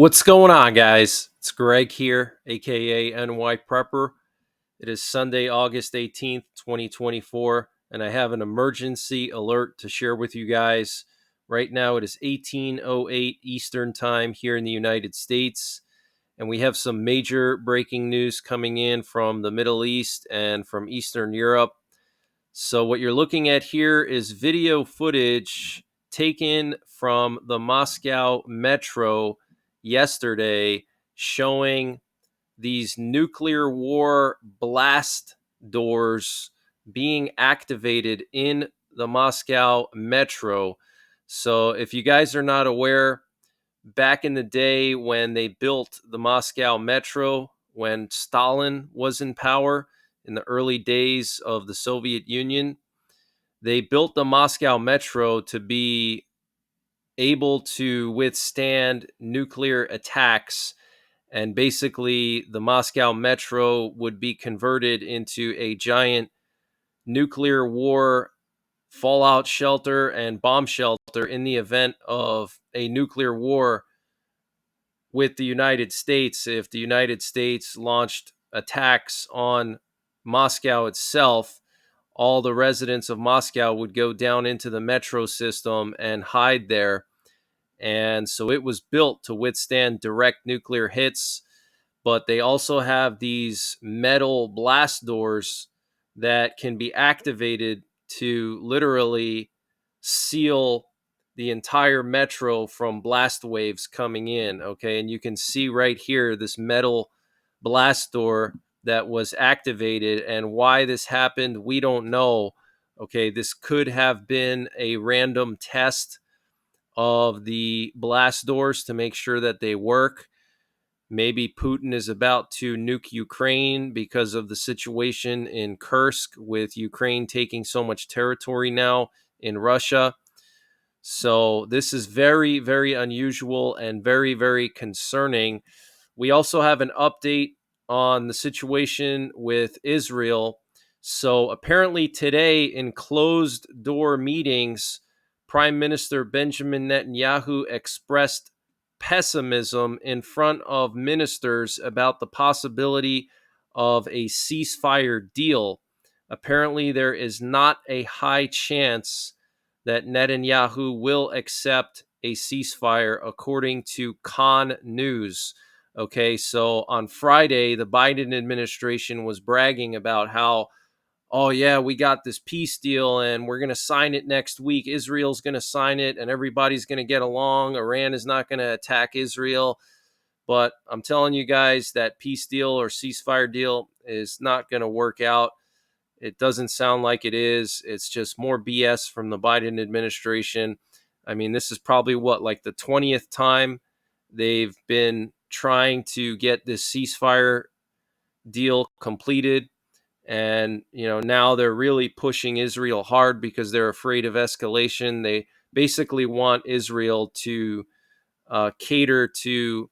What's going on, guys? It's Greg here, aka NYPrepper. It is Sunday, August 18th, 2024, and I have an emergency alert to share with you guys. Right now, it is 18:08 Eastern Time here in the United States, and we have some major breaking news coming in from the Middle East and from Eastern Europe. So, what you're looking at here is video footage taken from the Moscow metro yesterday showing these nuclear war blast doors being activated in the Moscow metro. So, if you guys are not aware, back in the day when they built the Moscow metro, when Stalin was in power in the early days of the Soviet Union, they built the Moscow metro to be able to withstand nuclear attacks. And basically, the Moscow metro would be converted into a giant nuclear war fallout shelter and bomb shelter in the event of a nuclear war with the United States. If the United States launched attacks on Moscow itself, all the residents of Moscow would go down into the metro system and hide there. And so it was built to withstand direct nuclear hits, but they also have these metal blast doors that can be activated to literally seal the entire metro from blast waves coming in. Okay, and you can see right here this metal blast door that was activated, and why this happened, we don't know. Okay, this could have been a random test of the blast doors to make sure that they work. Maybe Putin is about to nuke Ukraine because of the situation in Kursk, with Ukraine taking so much territory now in Russia. So this is very, very unusual and very, very concerning. We also have an update on the situation with Israel. So apparently today, in closed door meetings, Prime Minister Benjamin Netanyahu expressed pessimism in front of ministers about the possibility of a ceasefire deal. Apparently, there is not a high chance that Netanyahu will accept a ceasefire, according to Khan News. Okay, so on Friday, the Biden administration was bragging about how, oh, yeah, we got this peace deal and we're going to sign it next week. Israel's going to sign it and everybody's going to get along. Iran is not going to attack Israel. But I'm telling you guys, that peace deal or ceasefire deal is not going to work out. It doesn't sound like it is. It's just more BS from the Biden administration. I mean, this is probably like the 20th time they've been trying to get this ceasefire deal completed. And, now they're really pushing Israel hard because they're afraid of escalation. They basically want Israel to cater to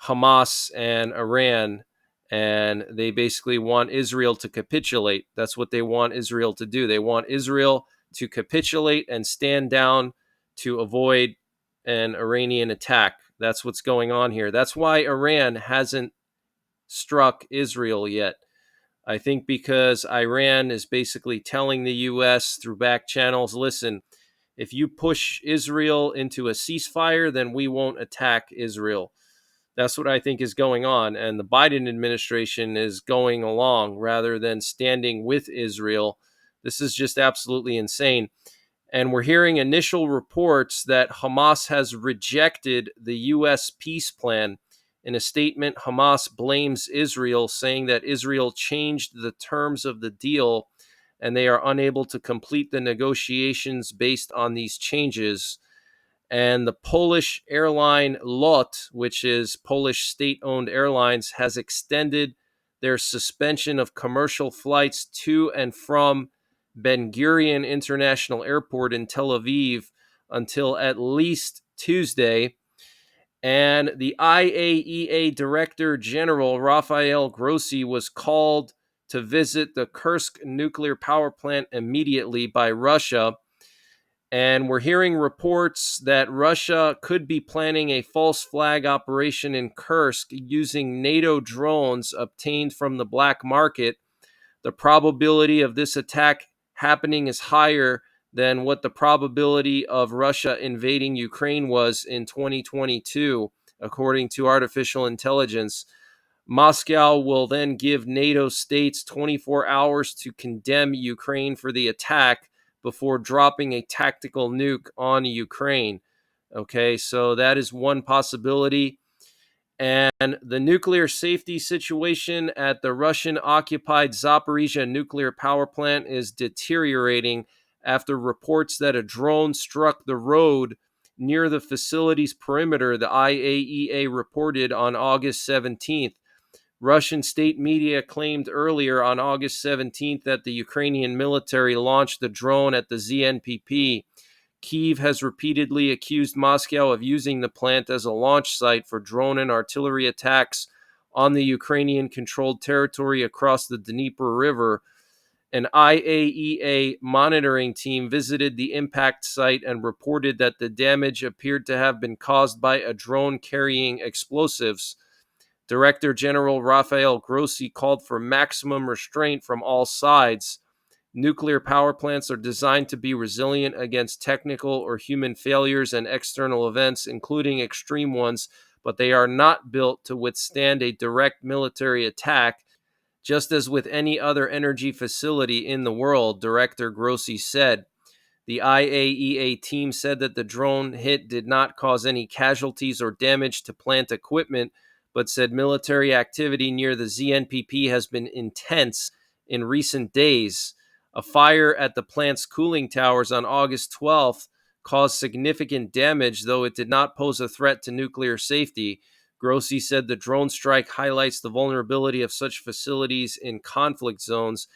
Hamas and Iran, and they basically want Israel to capitulate. That's what they want Israel to do. They want Israel to capitulate and stand down to avoid an Iranian attack. That's what's going on here. That's why Iran hasn't struck Israel yet. I think because Iran is basically telling the U.S. through back channels, listen, if you push Israel into a ceasefire, then we won't attack Israel. That's what I think is going on. And the Biden administration is going along rather than standing with Israel. This is just absolutely insane. And we're hearing initial reports that Hamas has rejected the U.S. peace plan. In a statement, Hamas blames Israel, saying that Israel changed the terms of the deal and they are unable to complete the negotiations based on these changes. And the Polish airline LOT, which is Polish state-owned airlines, has extended their suspension of commercial flights to and from Ben Gurion International Airport in Tel Aviv until at least Tuesday. And the IAEA Director General Rafael Grossi was called to visit the Kursk nuclear power plant immediately by Russia. And we're hearing reports that Russia could be planning a false flag operation in Kursk using NATO drones obtained from the black market. The probability of this attack happening is higher than what the probability of Russia invading Ukraine was in 2022, according to artificial intelligence. Moscow will then give NATO states 24 hours to condemn Ukraine for the attack before dropping a tactical nuke on Ukraine. Okay, so that is one possibility. And the nuclear safety situation at the Russian occupied Zaporizhia nuclear power plant is deteriorating after reports that a drone struck the road near the facility's perimeter, the IAEA reported on August 17th. Russian state media claimed earlier on August 17th that the Ukrainian military launched the drone at the ZNPP. Kyiv has repeatedly accused Moscow of using the plant as a launch site for drone and artillery attacks on the Ukrainian-controlled territory across the Dnieper River. An IAEA monitoring team visited the impact site and reported that the damage appeared to have been caused by a drone carrying explosives. Director General Rafael Grossi called for maximum restraint from all sides. Nuclear power plants are designed to be resilient against technical or human failures and external events, including extreme ones, but they are not built to withstand a direct military attack, just as with any other energy facility in the world, Director Grossi said. The IAEA team said that the drone hit did not cause any casualties or damage to plant equipment, but said military activity near the ZNPP has been intense in recent days. A fire at the plant's cooling towers on August 12th caused significant damage, though it did not pose a threat to nuclear safety. Grossi said the drone strike highlights the vulnerability of such facilities in conflict zones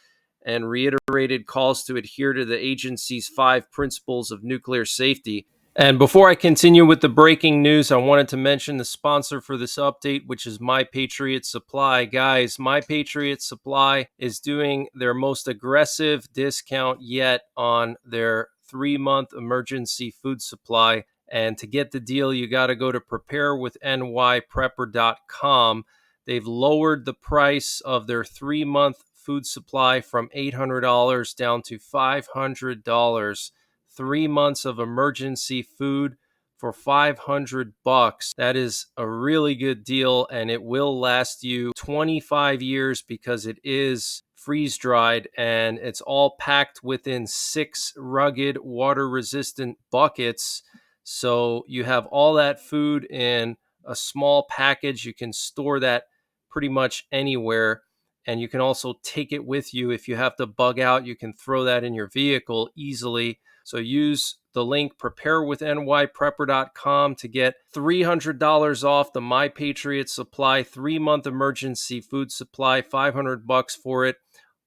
and reiterated calls to adhere to the agency's 5 principles of nuclear safety. And before I continue with the breaking news, I wanted to mention the sponsor for this update, which is Patriot Supply. Guys, Patriot Supply is doing their most aggressive discount yet on their 3-month emergency food supply. And to get the deal, you got to go to preparewith NYPrepper.com. They've lowered the price of their 3-month food supply from $800 down to $500. 3 months of emergency food for $500. That is a really good deal, and it will last you 25 years because it is freeze dried and it's all packed within 6 rugged water resistant buckets. So you have all that food in a small package. You can store that pretty much anywhere. And you can also take it with you. If you have to bug out, you can throw that in your vehicle easily. So use the link preparewithnyprepper.com to get $300 off the My Patriot Supply 3-month emergency food supply, $500 for it.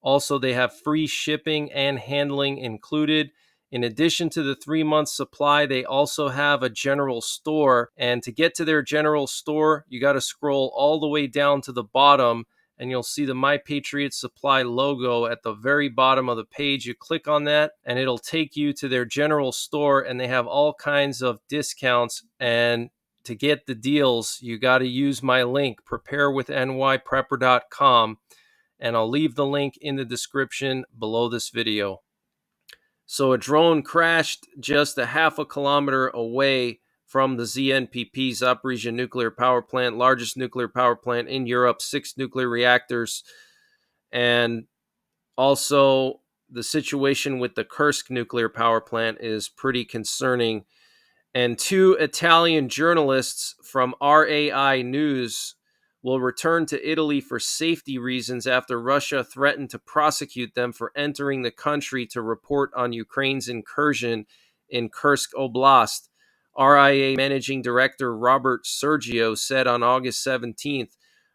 Also, they have free shipping and handling included. In addition to the 3-month supply, they also have a general store. And to get to their general store, you got to scroll all the way down to the bottom and you'll see the My Patriot Supply logo at the very bottom of the page. You click on that and it'll take you to their general store, and they have all kinds of discounts. And to get the deals, you got to use my link, preparewithnyprepper.com, and I'll leave the link in the description below this video. So a drone crashed just a half a kilometer away from the ZNPP, Zaporizhia nuclear power plant, largest nuclear power plant in Europe, 6 nuclear reactors. And also the situation with the Kursk nuclear power plant is pretty concerning. And 2 Italian journalists from RAI News will return to Italy for safety reasons after Russia threatened to prosecute them for entering the country to report on Ukraine's incursion in Kursk Oblast. RIA Managing Director Robert Sergio said on August 17th,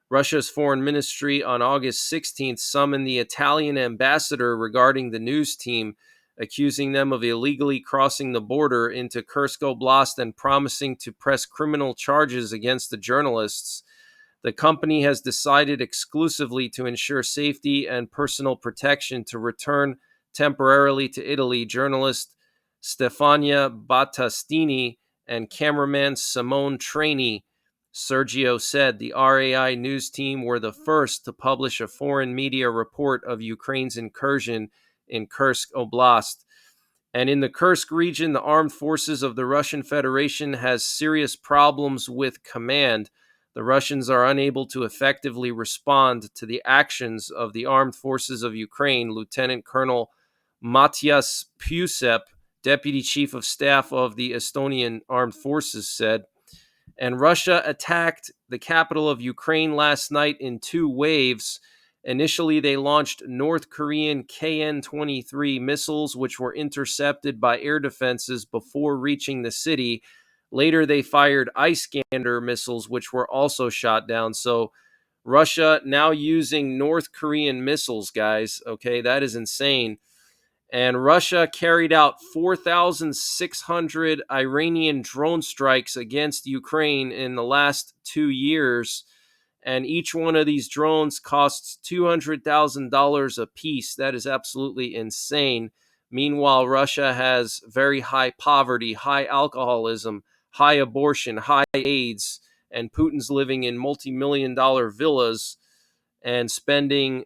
Russia's foreign ministry on August 16th summoned the Italian ambassador regarding the news team, accusing them of illegally crossing the border into Kursk Oblast and promising to press criminal charges against the journalists. The company has decided exclusively to ensure safety and personal protection to return temporarily to Italy, journalist Stefania Battistini, and cameraman Simone Trainee. Sergio said the RAI news team were the first to publish a foreign media report of Ukraine's incursion in Kursk Oblast. And in the Kursk region, the armed forces of the Russian Federation has serious problems with command. The Russians are unable to effectively respond to the actions of the armed forces of Ukraine, Lieutenant Colonel Matyas Pusep, Deputy Chief of Staff of the Estonian Armed Forces, said. And Russia attacked the capital of Ukraine last night in 2 waves. Initially, they launched North Korean KN-23 missiles, which were intercepted by air defenses before reaching the city. Later, they fired Iskander missiles, which were also shot down. So Russia now using North Korean missiles, guys. Okay, that is insane. And Russia carried out 4,600 Iranian drone strikes against Ukraine in the last 2 years. And each one of these drones costs $200,000 a piece. That is absolutely insane. Meanwhile, Russia has very high poverty, high alcoholism, high abortion, high AIDS, and Putin's living in multi-million-dollar villas and spending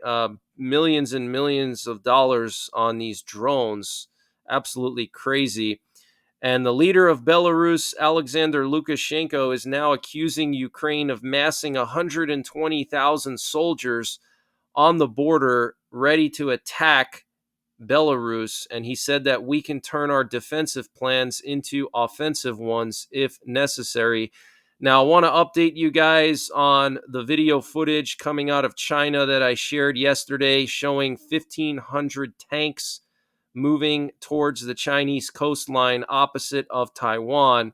millions and millions of dollars on these drones. Absolutely crazy. And the leader of Belarus, Alexander Lukashenko, is now accusing Ukraine of massing 120,000 soldiers on the border ready to attack Belarus. And he said that we can turn our defensive plans into offensive ones if necessary. Now, I want to update you guys on the video footage coming out of China that I shared yesterday showing 1,500 tanks moving towards the Chinese coastline opposite of Taiwan.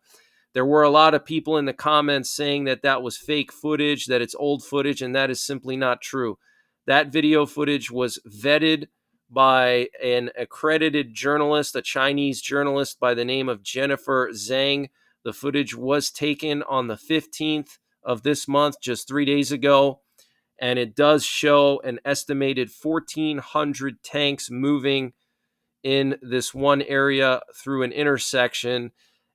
There were a lot of people in the comments saying that that was fake footage, that it's old footage, and that is simply not true. That video footage was vetted by an accredited journalist, a Chinese journalist by the name of Jennifer Zhang. The footage was taken on the 15th of this month, just 3 days ago, and it does show an estimated 1,400 tanks moving in this one area through an intersection.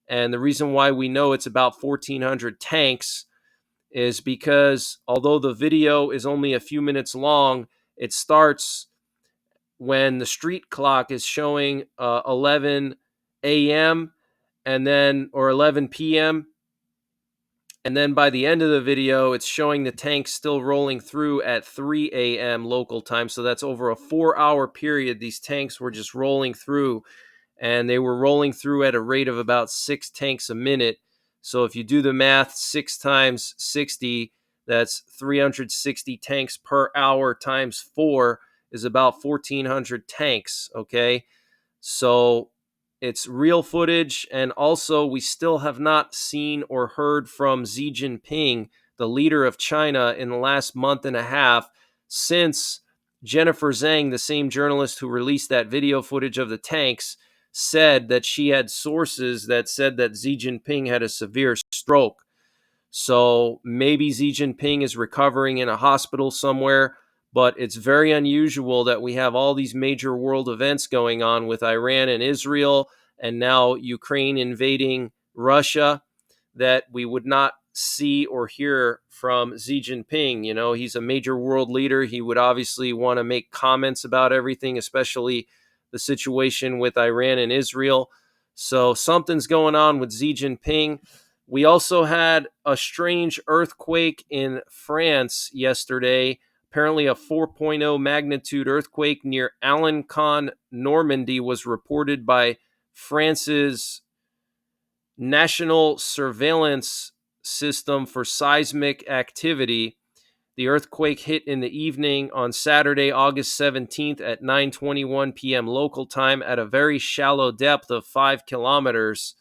And the reason why we know it's about 1,400 tanks is because although the video is only a few minutes long, it starts when the street clock is showing 11 a.m. and then or 11 p.m. And then by the end of the video, it's showing the tanks still rolling through at 3 a.m. local time. So that's over a 4-hour period. These tanks were just rolling through, and they were rolling through at a rate of about 6 tanks a minute. So if you do the math, 6 times 60, that's 360 tanks per hour times 4 is about 1,400 tanks, okay? So it's real footage, and also we still have not seen or heard from Xi Jinping, the leader of China, in the last month and a half since Jennifer Zhang, the same journalist who released that video footage of the tanks, said that she had sources that said that Xi Jinping had a severe stroke. So maybe Xi Jinping is recovering in a hospital somewhere, but it's very unusual that we have all these major world events going on with Iran and Israel, and now Ukraine invading Russia, that we would not see or hear from Xi Jinping. You know, he's a major world leader. He would obviously want to make comments about everything, especially the situation with Iran and Israel. So something's going on with Xi Jinping. We also had a strange earthquake in France yesterday. Apparently, a 4.0 magnitude earthquake near Alencon, Normandy, was reported by France's National Surveillance System for Seismic Activity. The earthquake hit in the evening on Saturday, August 17th at 9:21 p.m. local time at a very shallow depth of 5 kilometers.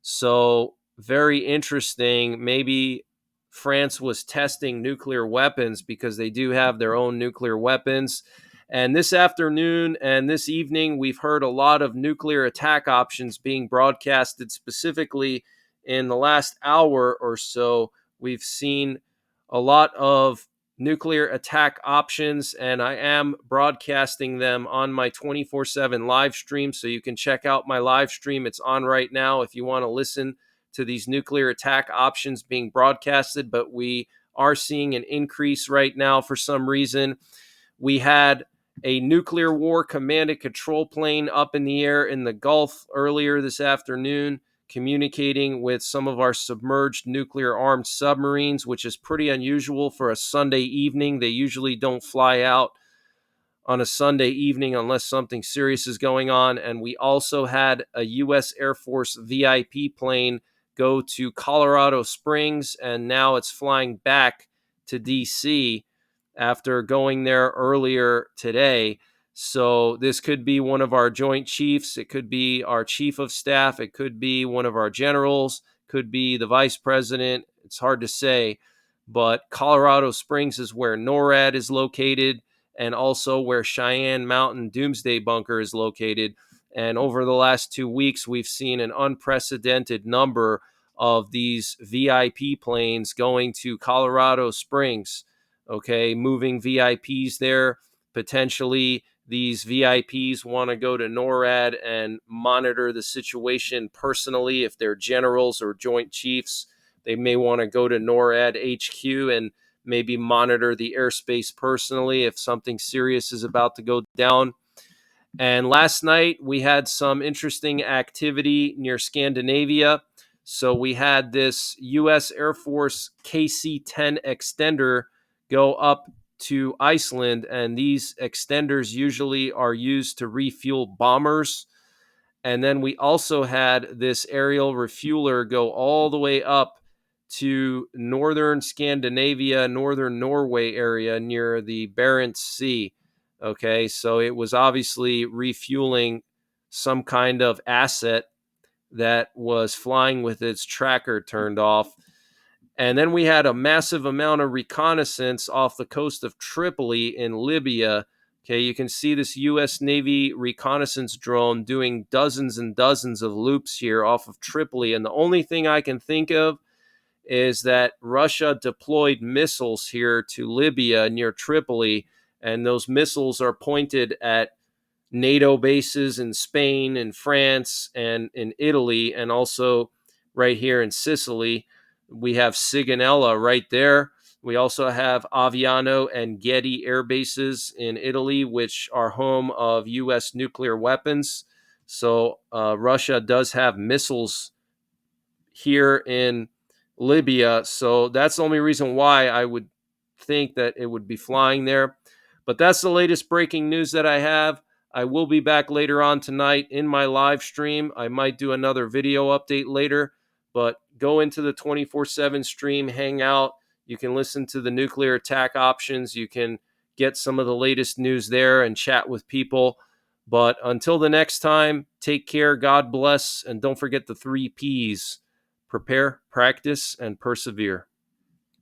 So very interesting. Maybe France was testing nuclear weapons because they do have their own nuclear weapons. And this afternoon and this evening, we've heard a lot of nuclear attack options being broadcasted. Specifically, in the last hour or so, we've seen a lot of nuclear attack options, and I am broadcasting them on my 24/7 live stream. So you can check out my live stream. It's on right now if you want to listen to these nuclear attack options being broadcasted. But we are seeing an increase right now for some reason. We had a nuclear war command and control plane up in the air in the Gulf earlier this afternoon, communicating with some of our submerged nuclear armed submarines, which is pretty unusual for a Sunday evening. They usually don't fly out on a Sunday evening unless something serious is going on. And we also had a U.S. Air Force VIP plane go to Colorado Springs, and now it's flying back to D.C. after going there earlier today. So this could be one of our Joint Chiefs. It could be our Chief of Staff. It could be one of our generals. Could be the Vice President. It's hard to say. But Colorado Springs is where NORAD is located, and also where Cheyenne Mountain Doomsday Bunker is located. And over the last 2 weeks, we've seen an unprecedented number of these VIP planes going to Colorado Springs, okay, moving VIPs there. Potentially, these VIPs want to go to NORAD and monitor the situation personally. If they're generals or Joint Chiefs, they may want to go to NORAD HQ and maybe monitor the airspace personally if something serious is about to go down. And last night we had some interesting activity near Scandinavia. So we had this U.S. Air Force KC-10 extender go up to Iceland, and these extenders usually are used to refuel bombers. And then we also had this aerial refueler go all the way up to northern Scandinavia, northern Norway area near the Barents Sea. Okay, so it was obviously refueling some kind of asset that was flying with its tracker turned off. And then we had a massive amount of reconnaissance off the coast of Tripoli in Libya. Okay, you can see this U.S. Navy reconnaissance drone doing dozens and dozens of loops here off of Tripoli. And the only thing I can think of is that Russia deployed missiles here to Libya near Tripoli, and those missiles are pointed at NATO bases in Spain and France and in Italy, and also right here in Sicily. We have Sigonella right there. We also have Aviano and Getty air bases in Italy, which are home of U.S. nuclear weapons. So Russia does have missiles here in Libya. So that's the only reason why I would think that it would be flying there. But that's the latest breaking news that I have. I will be back later on tonight in my live stream. I might do another video update later, but go into the 24/7 stream, hang out. You can listen to the nuclear attack options. You can get some of the latest news there and chat with people. But until the next time, take care, God bless, and don't forget the 3 Ps: prepare, practice, and persevere.